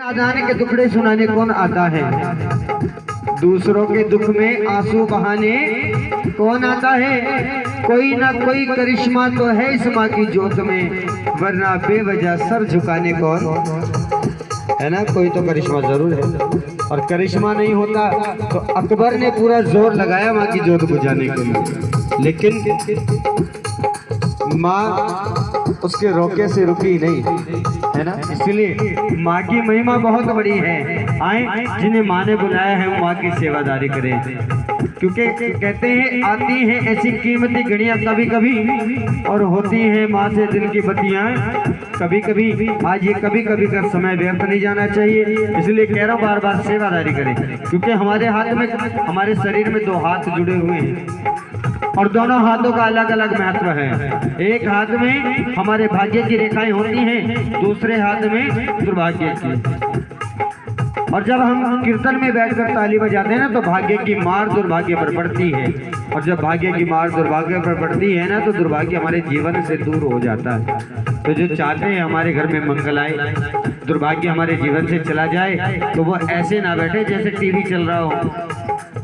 नादान के टुकड़े सुनाने कौन आता है? दूसरों के दुख में आंसू बहाने कौन आता है? कोई ना कोई करिश्मा तो है इस माँ की जोत में, वरना बेवजह सर झुकाने कौन है ना? कोई तो करिश्मा जरूर है, और करिश्मा नहीं होता तो अकबर ने पूरा जोर लगाया माँ की जोत बुझाने के लिए, लेकिन माँ उसके रोके से रुकी नहीं, है ना? इसलिए माँ की महिमा बहुत बड़ी है। आए जिन्हें माँ ने बुलाया है माँ की सेवादारी करें, क्योंकि कहते हैं आती हैं ऐसी कीमती घड़ियाँ कभी कभी, और होती हैं माँ से दिल की बत्तियाँ कभी कभी। आज ये कभी कभी का समय व्यर्थ नहीं जाना चाहिए, इसलिए कह रहा हूँ बार बार सेवादारी करें, क्योंकि हमारे हाथ में, हमारे शरीर में दो हाथ जुड़े हुए हैं और दोनों हाथों का अलग अलग महत्व है। एक हाथ में हमारे भाग्य की रेखाएं होती हैं, दूसरे हाथ में दुर्भाग्य की। और जब हम कीर्तन में बैठकर ताली बजाते हैं ना, तो भाग्य की मार दुर्भाग्य पर पड़ती है, और जब भाग्य की मार दुर्भाग्य पर पड़ती है ना, तो दुर्भाग्य हमारे जीवन से दूर हो जाता है। तो जो चाहते हैं हमारे घर में मंगल आए, दुर्भाग्य हमारे जीवन से चला जाए, तो वो ऐसे ना बैठे जैसे टीवी चल रहा हो,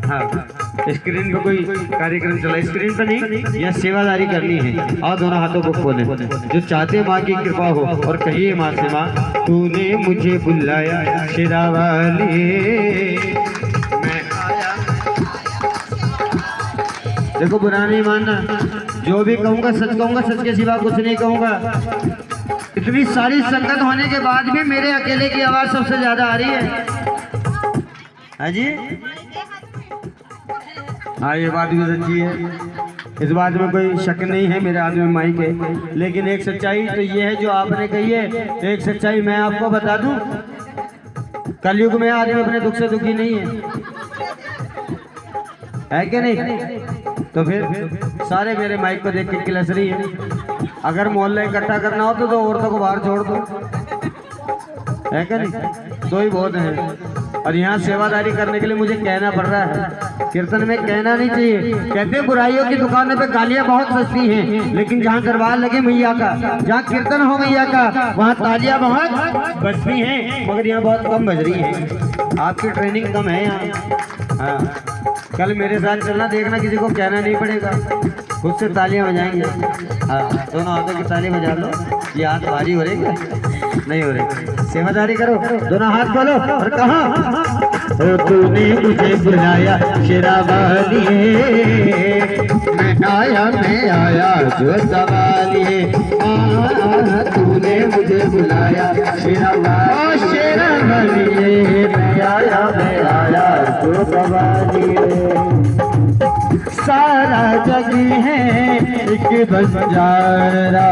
हाँ स्क्रीन पे कोई कार्यक्रम चला, स्क्रीन पे नहीं, या सेवादारी करनी है। और दोनों हाथों को खोलें, जो चाहते माँ की कृपा हो, और कहिए माँ से, माँ तूने मुझे बुलाया शेरावाली, मैं आया। देखो बुरा नहीं मानना, जो भी कहूँगा सच कहूँगा, सच के सिवा कुछ नहीं कहूँगा। इतनी सारी संगत होने के बाद भी मेरे अकेले की आवाज सबसे ज्यादा आ रही है। हाँ जी, हाँ ये बात भी सच्ची है, इस बात में कोई शक नहीं है, मेरे हाथ में माइक है। लेकिन एक सच्चाई तो ये है जो आपने कही है, एक सच्चाई मैं आपको बता दूं, कलयुग में आदमी अपने दुख से दुखी नहीं है कि नहीं? तो फिर सारे मेरे माइक को देख के किलस रही है। अगर मोहल्ला इकट्ठा करना हो तो औरतों को बाहर छोड़ दो, है कि नहीं? दो ही बहुत हैं। और यहाँ सेवादारी करने के लिए मुझे कहना पड़ रहा है, कीर्तन में कहना नहीं चाहिए। कहते हैं बुराइयों की दुकानों पे गालियाँ बहुत सस्ती हैं, लेकिन जहाँ दरबार लगे मैया का, जहाँ कीर्तन हो मैया का, वहाँ तालियाँ बहुत बजती हैं, मगर यहाँ बहुत कम बज रही हैं। आपकी ट्रेनिंग कम है यहाँ। हाँ कल मेरे साथ चलना, देखना किसी को कहना नहीं पड़ेगा, खुद से तालियां बजाएंगे। हाँ दोनों हाथों की ताली बजा लो। ये हाथ भारी हो रहे क्या? नहीं हो रहे। सेवादारी करो, दोनों हाथ बोलो और कहा, ओ तूने मुझे बुलाया शेरावाली, मैं आया जो सवाली, तूने मुझे बुलाया शेरावाली, मैं आया जो सवाली। सारा जग है एक बंजारा,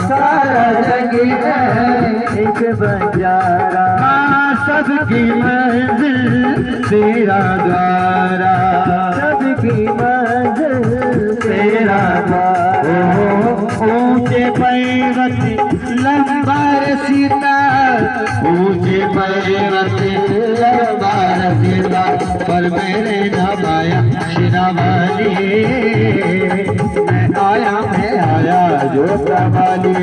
सारा जग है एक बंजारा, सबकी मंजिल तेरा द्वारा, सबकी मंजिल तेरा द्वारा। ऊंचे पर्वत लंबा सीता, ऊंचे पर्वत लंबा सीता, पर मेरे नवाया शेरावाली, मैं आया जो सवाली,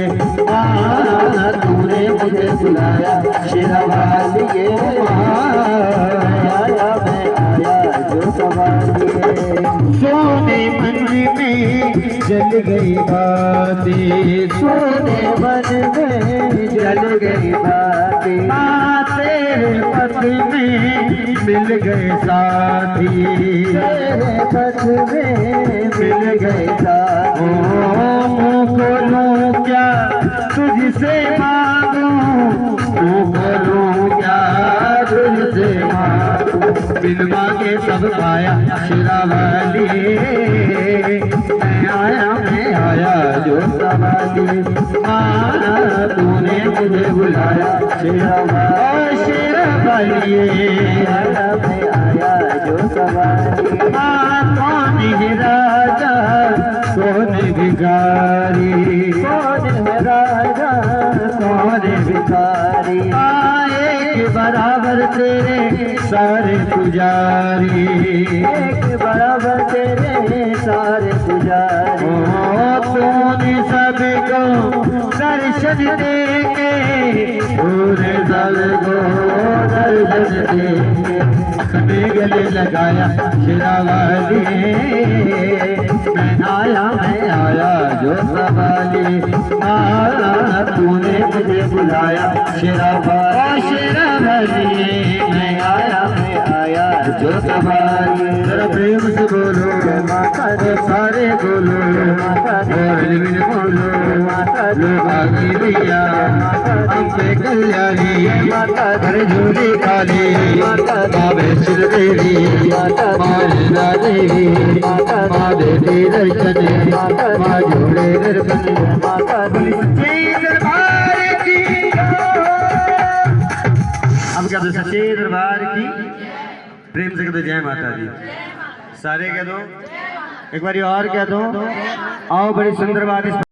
तूने मुझे बुलाया शेरावाली, मैं आया जो सवाली। सोने मन में जल गई बातें, सोने मन में जल गई बातें, तेरे पथ में मिल गए साथी, तेरे पथ में मिल गए साथी। मुँह खोलूं क्या तुझसे मांगूं, मुँह खोलूं क्या तुझसे मांगूं, बिन मांगे सब पाया शेरावाली, मैं आया जो सवाली, तूने मुझे बुलाया शेरावाली, शेरावाली मैं आया जो सवाली। कौन है राजा कौन भिखारी, कौन है राजा कौन भिखारी, एक बराबर तेरे सारे पुजारी, एक बराबर तेरे सारे पुजारी। तूने सबको दर्शन देके पूरे सबको लगाया शेरा वाली, मैं आया जो सवाली, तूने मुझे बुलाया शेरा वाली, मैं आया जो सवाली। जरा प्रेम से बोलो माता सारे बोलो, बोलो लोग आगे भैया हम पे कल्याणी, घर झूली काली माँ वैष्णो देवी, माँ लीला देवी, माँ बेटी दर्शन, माँ जोड़े दर्शन, सच्चे दरबार की। अब क्या दो सच्चे दरबार की, प्रेम से कह दो जय माता दी। सारे कह दो, एक बार और कह दो, आओ बड़ी सुंदर बात।